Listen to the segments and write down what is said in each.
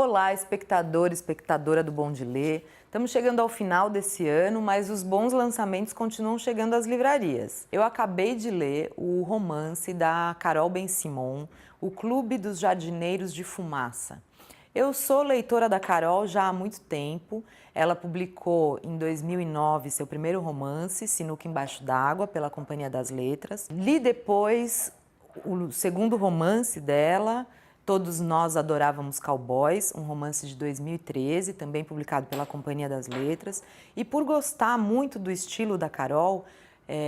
Olá, espectador, espectadora do Bom de Ler. Estamos chegando ao final desse ano, mas os bons lançamentos continuam chegando às livrarias. Eu acabei de ler o romance da Carol Ben-Simon, O Clube dos Jardineiros de Fumaça. Eu sou leitora da Carol já há muito tempo. Ela publicou em 2009 seu primeiro romance, Sinuca Embaixo d'Água, pela Companhia das Letras. Li depois o segundo romance dela, Todos Nós Adorávamos Cowboys, um romance de 2013, também publicado pela Companhia das Letras. E por gostar muito do estilo da Carol,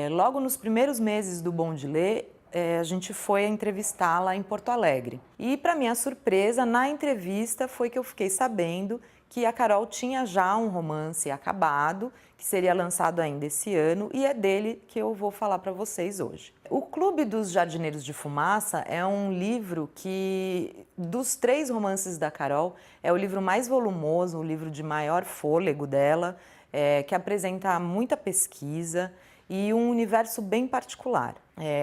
logo nos primeiros meses do Bom de Ler, a gente foi entrevistá-la em Porto Alegre. E, para minha surpresa, na entrevista foi que eu fiquei sabendo que a Carol tinha já um romance acabado, que seria lançado ainda esse ano, e é dele que eu vou falar para vocês hoje. O Clube dos Jardineiros de Fumaça é um livro que, dos 3 romances da Carol, é o livro mais volumoso, o livro de maior fôlego dela, que apresenta muita pesquisa e um universo bem particular.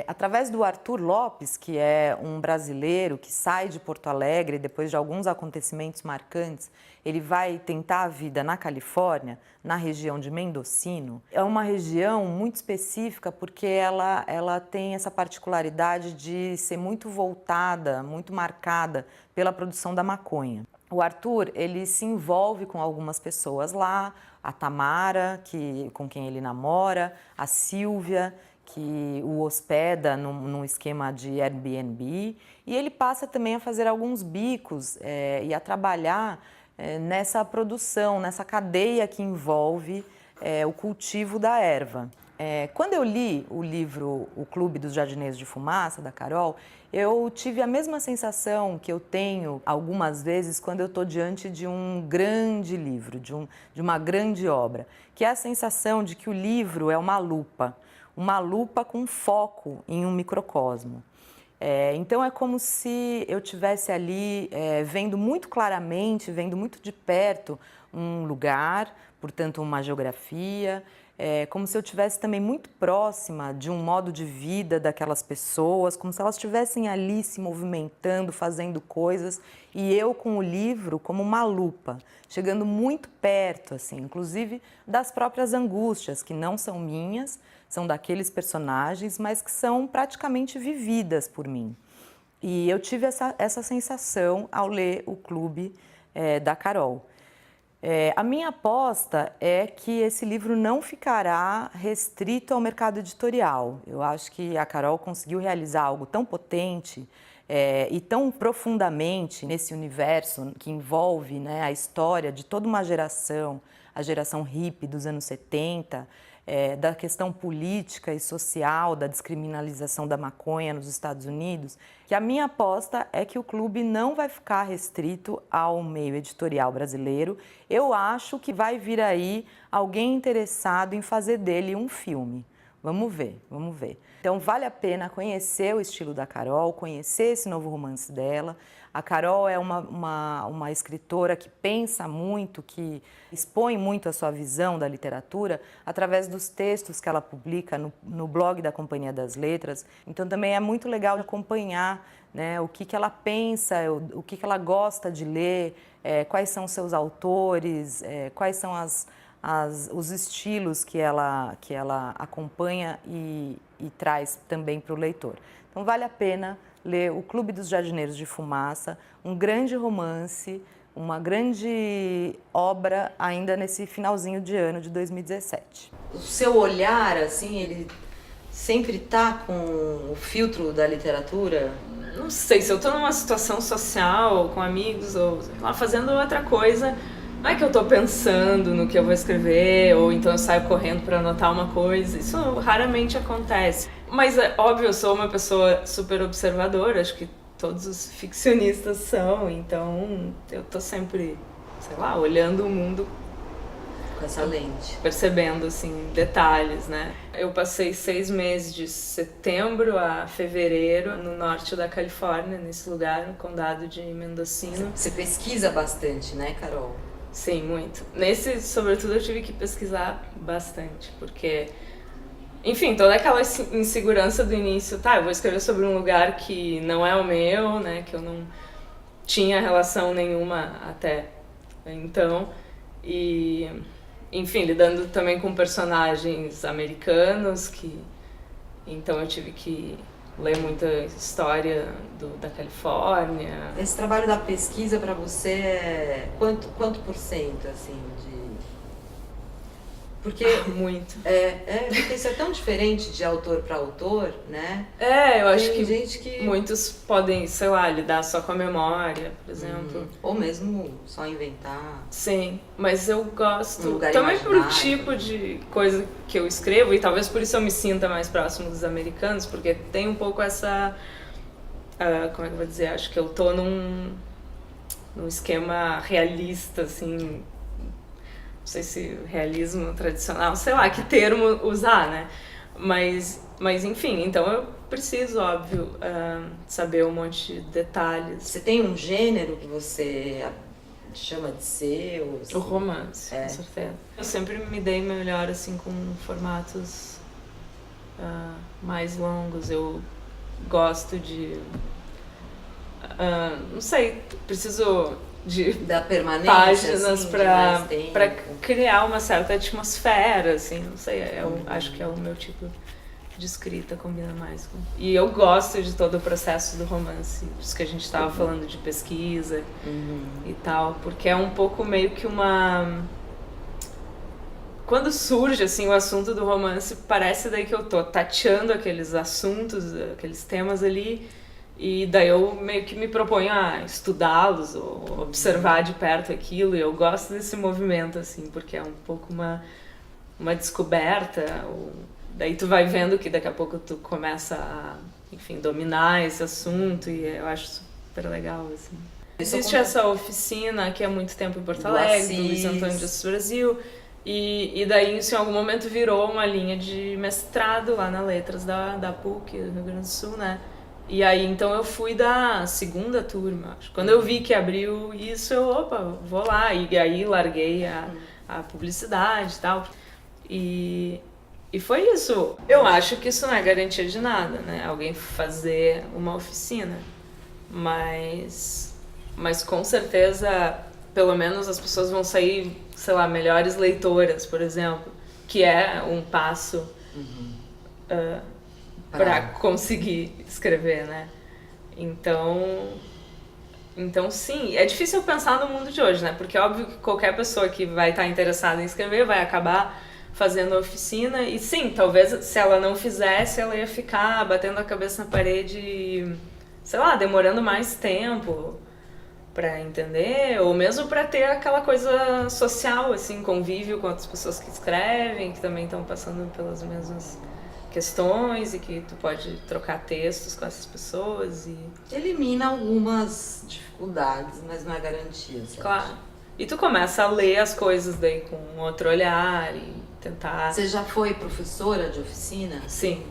Através do Arthur Lopes, que é um brasileiro que sai de Porto Alegre depois de alguns acontecimentos marcantes, ele vai tentar a vida na Califórnia, na região de Mendocino. É uma região muito específica porque ela tem essa particularidade de ser muito voltada, muito marcada pela produção da maconha. O Arthur, ele se envolve com algumas pessoas lá, a Tamara, com quem ele namora, a Silvia, que o hospeda num esquema de Airbnb, e ele passa também a fazer alguns bicos e a trabalhar nessa produção, nessa cadeia que envolve o cultivo da erva. Quando eu li o livro O Clube dos Jardineiros de Fumaça, da Carol, eu tive a mesma sensação que eu tenho algumas vezes quando eu estou diante de um grande livro, de uma grande obra, que é a sensação de que o livro é uma lupa com foco em um microcosmo. Então é como se eu estivesse ali vendo muito claramente, vendo muito de perto um lugar, portanto uma geografia, como se eu estivesse também muito próxima de um modo de vida daquelas pessoas, como se elas estivessem ali se movimentando, fazendo coisas, e eu com o livro como uma lupa, chegando muito perto, assim, inclusive das próprias angústias, que não são minhas, são daqueles personagens, mas que são praticamente vividas por mim. E eu tive essa sensação ao ler O Clube da Carol. A minha aposta é que esse livro não ficará restrito ao mercado editorial. Eu acho que a Carol conseguiu realizar algo tão potente e tão profundamente nesse universo que envolve, né, a história de toda uma geração, a geração hippie dos anos 70, da questão política e social, da descriminalização da maconha nos Estados Unidos, que a minha aposta é que o clube não vai ficar restrito ao meio editorial brasileiro. Eu acho que vai vir aí alguém interessado em fazer dele um filme. Vamos ver, vamos ver. Então vale a pena conhecer o estilo da Carol, conhecer esse novo romance dela. A Carol é uma escritora que pensa muito, que expõe muito a sua visão da literatura através dos textos que ela publica no blog da Companhia das Letras. Então também é muito legal acompanhar, né, o que ela pensa, o que ela gosta de ler, quais são seus autores, quais são os estilos que ela acompanha e traz também para o leitor. Então vale a pena ler O Clube dos Jardineiros de Fumaça, um grande romance, uma grande obra ainda nesse finalzinho de ano de 2017. O seu olhar, assim, ele sempre tá com o filtro da literatura? Não sei, se eu tô numa situação social, com amigos ou lá fazendo outra coisa, não é que eu tô pensando no que eu vou escrever, ou então eu saio correndo para anotar uma coisa, isso raramente acontece. Mas é óbvio, eu sou uma pessoa super observadora, acho que todos os ficcionistas são, então eu tô sempre, sei lá, olhando o mundo com essa lente, percebendo, assim, detalhes, né? Eu passei 6 meses de setembro a fevereiro no norte da Califórnia, nesse lugar, no condado de Mendocino. Você pesquisa bastante, né, Carol? Sim, muito. Nesse, sobretudo, eu tive que pesquisar bastante, porque, enfim, toda aquela insegurança do início, tá, eu vou escrever sobre um lugar que não é o meu, né, que eu não tinha relação nenhuma até então. E, enfim, lidando também com personagens americanos, então eu tive que ler muita história da Califórnia. Esse trabalho da pesquisa para você é quanto por cento, assim, de... Porque muito. Porque isso é tão diferente de autor para autor, né? Eu acho Tem que gente que muitos podem, sei lá, lidar só com a memória, por exemplo. Ou mesmo só inventar. Sim, mas eu gosto lugar também por imaginário. tipo de coisa que eu escrevo, e talvez por isso eu me sinta mais próximo dos americanos, porque tem um pouco essa... como é que eu vou dizer? Acho que eu tô num esquema realista, assim... Não sei se realismo tradicional, sei lá que termo usar, né? Mas enfim, então eu preciso, óbvio, saber um monte de detalhes. Você tem um gênero que você chama de seu? Assim? O romance, com certeza. Eu sempre me dei melhor, assim, com formatos mais longos. Eu gosto de... não sei, preciso... da permanência, páginas assim, pra criar uma certa atmosfera, assim, não sei, eu acho que é o meu tipo de escrita, combina mais com... E eu gosto de todo o processo do romance, isso que a gente tava falando de pesquisa e tal, porque é um pouco meio que uma... Quando surge, assim, o assunto do romance, parece daí que eu tô tateando aqueles assuntos, aqueles temas ali, e daí eu meio que me proponho a estudá-los ou observar de perto aquilo, e eu gosto desse movimento, assim, porque é um pouco uma descoberta, daí tu vai vendo que daqui a pouco tu começa a, enfim, dominar esse assunto, e eu acho super legal, assim. Existe essa oficina que há muito tempo em Porto Alegre, do Luiz Antônio de Assis Brasil, e daí isso em algum momento virou uma linha de mestrado lá na Letras da PUC, do Rio Grande do Sul, né? E aí, então, eu fui da segunda turma, acho. Quando eu vi que abriu isso, vou lá. E aí, larguei a publicidade e tal. E foi isso. Eu acho que isso não é garantia de nada, né? Alguém fazer uma oficina. Mas com certeza, pelo menos as pessoas vão sair, sei lá, melhores leitoras, por exemplo. Que é um passo... para conseguir escrever, né? Então sim, é difícil pensar no mundo de hoje, né? Porque é óbvio que qualquer pessoa que vai estar interessada em escrever vai acabar fazendo a oficina, e sim, talvez se ela não fizesse, ela ia ficar batendo a cabeça na parede e, sei lá, demorando mais tempo para entender, ou mesmo para ter aquela coisa social, assim, convívio com outras pessoas que escrevem, que também estão passando pelas mesmas questões, e que tu pode trocar textos com essas pessoas e... Elimina algumas dificuldades, mas não é garantia, certo? Claro. E tu começa a ler as coisas daí com outro olhar e tentar... Você já foi professora de oficina? Sim.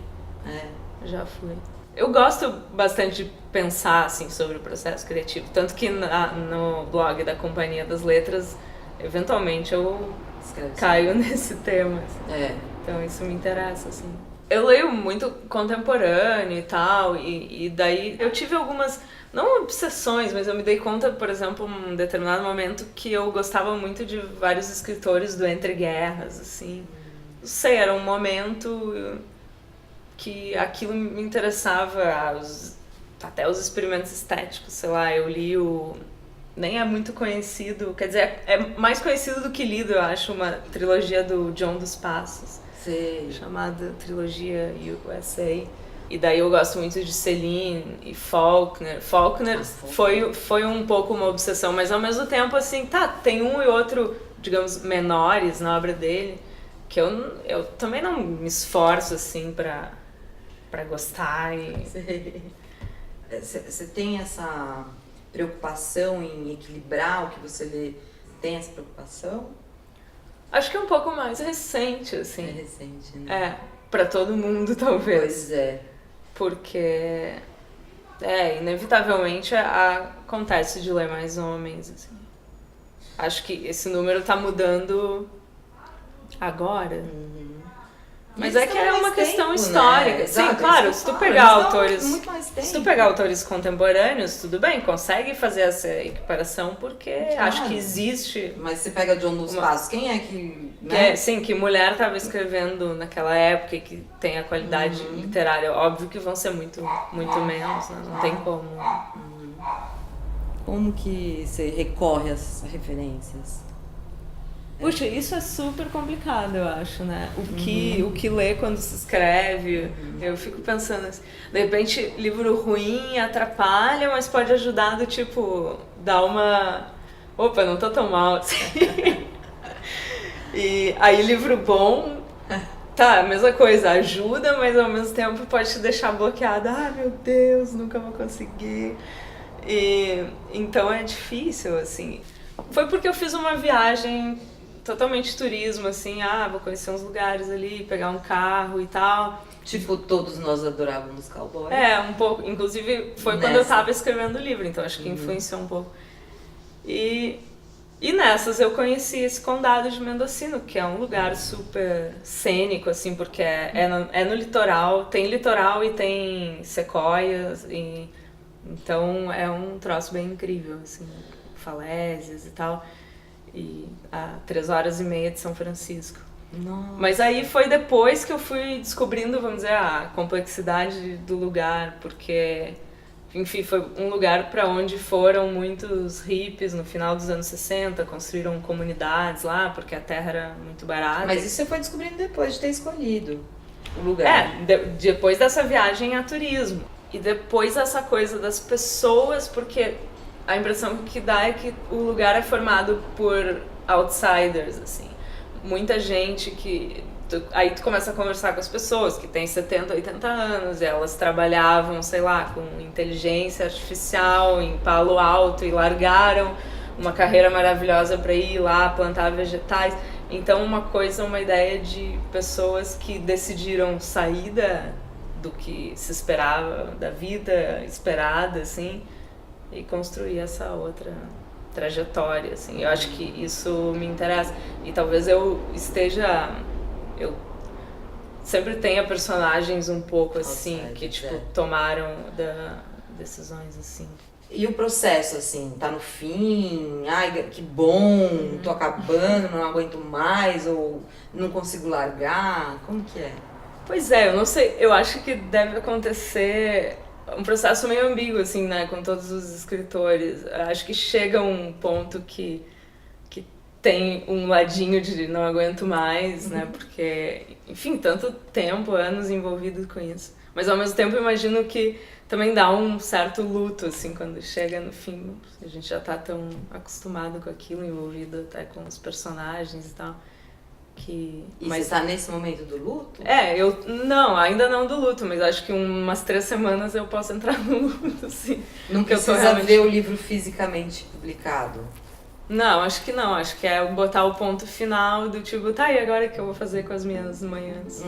Já fui. Eu gosto bastante de pensar, assim, sobre o processo criativo, tanto que no blog da Companhia das Letras, eventualmente eu caio nesse tema. Assim. Então isso me interessa, assim. Eu leio muito contemporâneo e tal, e daí eu tive algumas, não obsessões, mas eu me dei conta, por exemplo, em um determinado momento, que eu gostava muito de vários escritores do Entre Guerras, assim. Não sei, era um momento que aquilo me interessava, até os experimentos estéticos, sei lá, eu li nem é muito conhecido, quer dizer, é mais conhecido do que lido, eu acho, uma trilogia do John dos Passos. Chamada Trilogia USA. E daí eu gosto muito de Céline e Faulkner. Faulkner foi um pouco uma obsessão, mas ao mesmo tempo, assim, tem um e outro, digamos, menores na obra dele, que eu também não me esforço, assim, pra gostar. Você tem essa preocupação em equilibrar o que você lê? Tem essa preocupação? Acho que é um pouco mais recente, assim. É recente, né? Pra todo mundo, talvez. Pois é. Porque, inevitavelmente acontece de ler mais homens, assim. Acho que esse número tá mudando agora. Mas eles é que estão é mais uma questão tempo, histórica. né? Sim, Exato, claro, isso se que eu tu falo, pegar eles estão autores. muito mais tempo. Se tu pegar autores contemporâneos, tudo bem, consegue fazer essa equiparação porque acho que existe. Mas você pega John dos Passos, quem é que. Sim, que mulher estava escrevendo naquela época e que tem a qualidade literária. Óbvio que vão ser muito menos, né? Não tem como. Como que você recorre às referências? Puxa, isso é super complicado, eu acho, né? O que lê quando se escreve, eu fico pensando assim, de repente livro ruim atrapalha, mas pode ajudar do tipo, dar uma... Opa, não tô tão mal assim. E aí livro bom, tá, a mesma coisa, ajuda, mas ao mesmo tempo pode te deixar bloqueada. Ah, meu Deus, nunca vou conseguir. E então é difícil, assim. Foi porque eu fiz uma viagem totalmente turismo, assim, vou conhecer uns lugares ali, pegar um carro e tal. Tipo, todos nós adorávamos cowboy. Um pouco. Inclusive, foi quando eu tava escrevendo o livro, então acho que influenciou um pouco. E nessas eu conheci esse condado de Mendocino, que é um lugar super cênico, assim, porque é no litoral e tem sequoias, então é um troço bem incrível, assim, falésias e tal. E a 3h30 de São Francisco. Nossa. Mas aí foi depois que eu fui descobrindo, vamos dizer, a complexidade do lugar, porque, enfim, foi um lugar para onde foram muitos hippies no final dos anos 60, construíram comunidades lá, porque a terra era muito barata. Mas isso você foi descobrindo depois de ter escolhido o lugar. Depois dessa viagem a turismo. E depois essa coisa das pessoas, porque a impressão que dá é que o lugar é formado por outsiders, assim. Muita gente que... Aí tu começa a conversar com as pessoas que têm 70, 80 anos, e elas trabalhavam, sei lá, com inteligência artificial em Palo Alto e largaram uma carreira maravilhosa para ir lá plantar vegetais. Então uma ideia de pessoas que decidiram sair do que se esperava, da vida esperada, assim, e construir essa outra trajetória, assim. Eu acho que isso me interessa. E talvez eu sempre tenha personagens um pouco assim, que tipo, tomaram decisões assim. E o processo, assim, tá no fim, ai, que bom, tô acabando, não aguento mais, ou não consigo largar, como que é? Pois é, eu não sei, eu acho que deve acontecer um processo meio ambíguo, assim, né, com todos os escritores. Eu acho que chega um ponto que tem um ladinho de não aguento mais, né, porque, enfim, tanto tempo, anos envolvidos com isso. Mas ao mesmo tempo eu imagino que também dá um certo luto, assim, quando chega no fim. A gente já tá tão acostumado com aquilo, envolvido até com os personagens e tal. Mas você tá nesse momento do luto? Não, ainda não do luto, mas acho que umas 3 semanas eu posso entrar no luto, sim. Não precisa ver o livro fisicamente publicado? Não, acho que não. Acho que é botar o ponto final do tipo, tá, e agora o que eu vou fazer com as minhas manhãs?